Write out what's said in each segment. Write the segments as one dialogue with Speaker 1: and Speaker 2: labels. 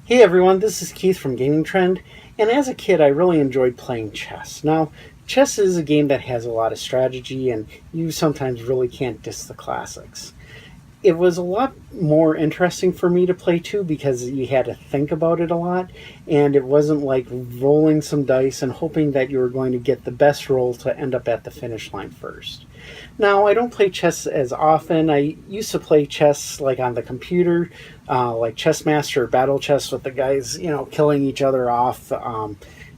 Speaker 1: Hey everyone, this is Keith from Gaming Trend, and as a kid I really enjoyed playing chess. Now, chess is a game that has a lot of strategy, and you sometimes really can't diss the classics. It was a lot more interesting for me to play too because you had to think about it a lot, and it wasn't like rolling some dice and hoping that you were going to get the best roll to end up at the finish line first. Now, I don't play chess as often. I used to play chess like on the computer, like Chess Master or Battle Chess with the guys, killing each other off,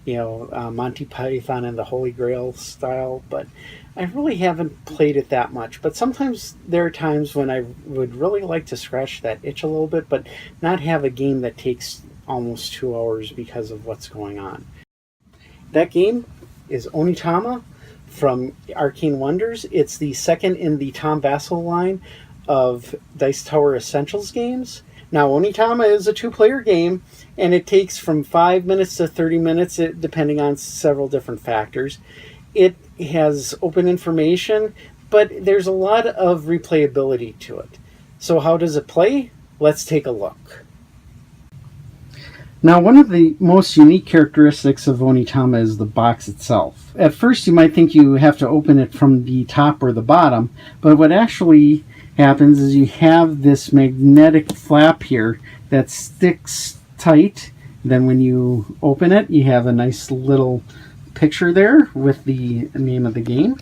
Speaker 1: Monty Python and the Holy Grail style. But I really haven't played it that much. But sometimes there are times when I would really like to scratch that itch a little bit, but not have a game that takes almost 2 hours because of what's going on. That game is Onitama from Arcane Wonders. It's the second in the Tom Vassal line of Dice Tower Essentials games. Now, Onitama is a two-player game, and it takes from 5 minutes to 30 minutes, depending on several different factors. It has open information, but there's a lot of replayability to it. So how does it play? Let's take a look. Now, one of the most unique characteristics of Onitama is the box itself. At first, you might think you have to open it from the top or the bottom, but what actually happens is you have this magnetic flap here that sticks tight. Then when you open it, you have a nice little picture there with the name of the game.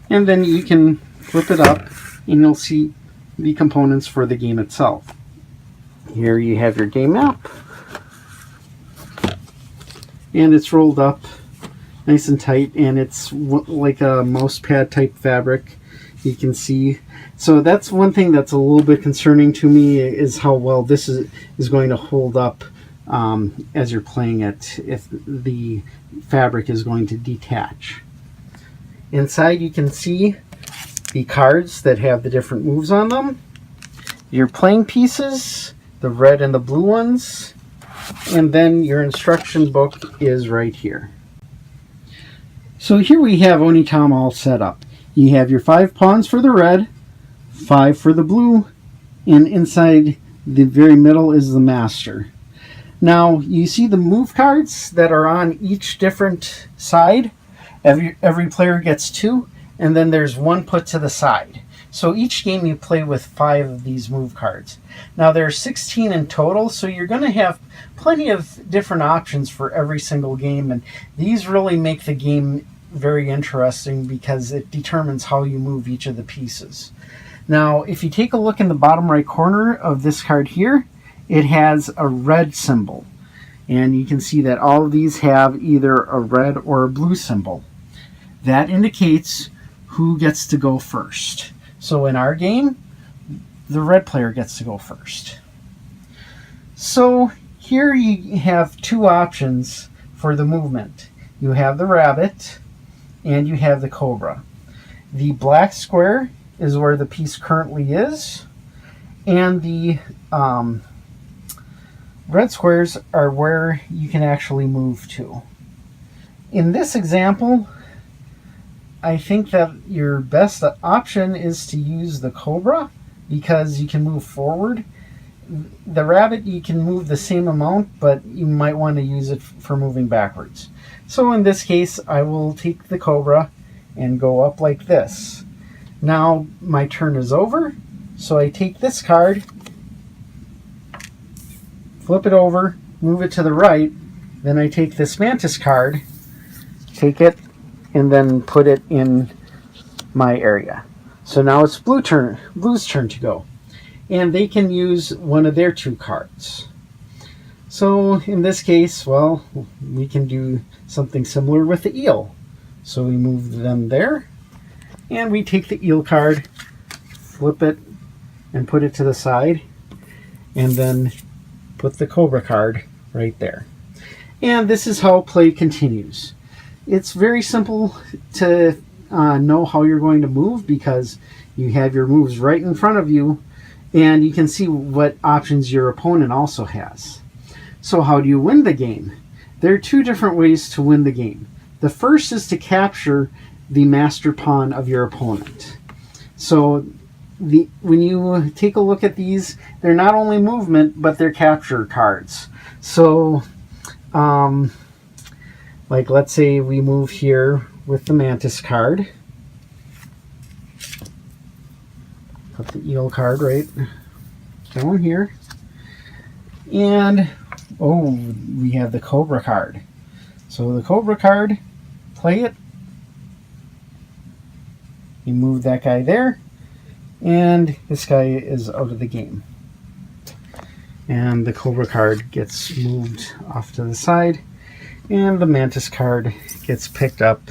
Speaker 1: And then you can flip it up and you'll see the components for the game itself. Here you have your game map. And it's rolled up nice and tight, and it's like a mouse pad type fabric, you can see. So that's one thing that's a little bit concerning to me, is how well this is going to hold up as you're playing it, if the fabric is going to detach. Inside you can see the cards that have the different moves on them, your playing pieces, the red and the blue ones, and then your instruction book is right here. So here we have Onitama all set up. You have your 5 pawns for the red, 5 for the blue, and inside the very middle is the master. Now you see the move cards that are on each different side. Every player gets 2, and then there's 1 put to the side. So each game you play with 5 of these move cards. Now there are 16 in total, so you're going to have plenty of different options for every single game, and these really make the game very interesting because it determines how you move each of the pieces. Now if you take a look in the bottom right corner of this card here, it has a red symbol, and you can see that all of these have either a red or a blue symbol. That indicates who gets to go first. So in our game, the red player gets to go first. So here you have 2 options for the movement. You have the rabbit and you have the cobra. The black square is where the piece currently is, and the red squares are where you can actually move to. In this example, I think that your best option is to use the cobra because you can move forward. The rabbit, you can move the same amount, but you might want to use it for moving backwards. So in this case, I will take the cobra and go up like this. Now my turn is over, so I take this card, flip it over, move it to the right, then I take this mantis card, take it, and then put it in my area. So now it's blue's turn to go. And they can use one of their 2 cards. So in this case, well, we can do something similar with the eel. So we move them there, and we take the eel card, flip it, and put it to the side, and then put the cobra card right there. And this is how play continues. It's very simple to know how you're going to move because you have your moves right in front of you, and you can see what options your opponent also has. So how do you win the game? There are 2 different ways to win the game. The first is to capture the master pawn of your opponent. So when you take a look at these, they're not only movement, but they're capture cards. So, like let's say we move here with the Mantis card. Put the eel card right down here. And, oh, we have the Cobra card. So the Cobra card, play it. You move that guy there. And this guy is out of the game. And the Cobra card gets moved off to the side. And the Mantis card gets picked up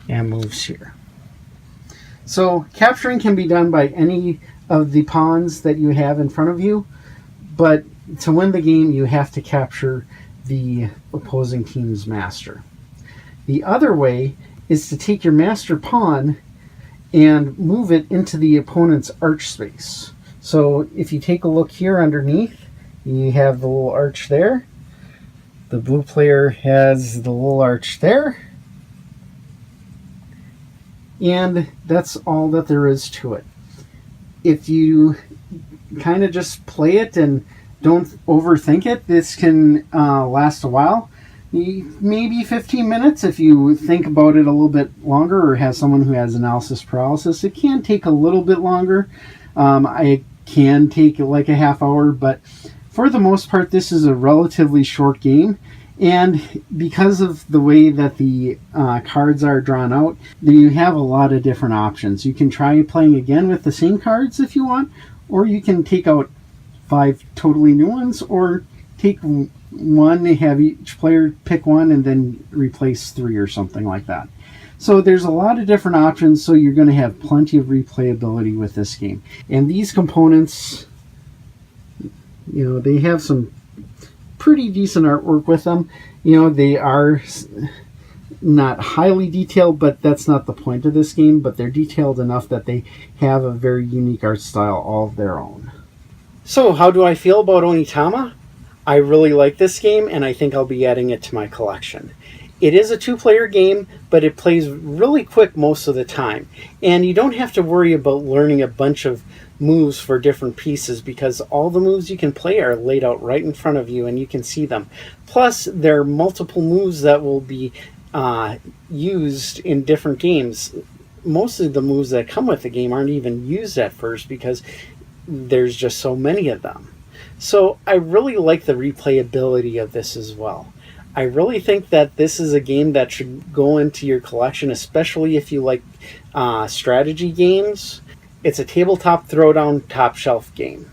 Speaker 1: and moves here. So capturing can be done by any of the pawns that you have in front of you, but to win the game you have to capture the opposing team's master. The other way is to take your master pawn and move it into the opponent's arch space. So if you take a look here underneath, you have the little arch there. The blue player has the little arch there. And that's all that there is to it. If you kind of just play it and don't overthink it, this can last a while. Maybe 15 minutes if you think about it a little bit longer or have someone who has analysis paralysis. It can take a little bit longer. I can take like a half hour, but for the most part, this is a relatively short game. And because of the way that the cards are drawn out, you have a lot of different options. You can try playing again with the same cards if you want, or you can take out 5 totally new ones, or take one, have each player pick one, and then replace 3 or something like that. So there's a lot of different options, so you're going to have plenty of replayability with this game. And these components, you know, they have some pretty decent artwork with them. You know, they are not highly detailed, but that's not the point of this game, but they're detailed enough that they have a very unique art style all of their own. So how do I feel about Onitama? I really like this game, and I think I'll be adding it to my collection. It is a 2-player game, but it plays really quick most of the time, and you don't have to worry about learning a bunch of moves for different pieces, because all the moves you can play are laid out right in front of you and you can see them. Plus, there are multiple moves that will be used in different games. Most of the moves that come with the game aren't even used at first because there's just so many of them. So I really like the replayability of this as well. I really think that this is a game that should go into your collection, especially if you like strategy games. It's a tabletop throwdown top shelf game.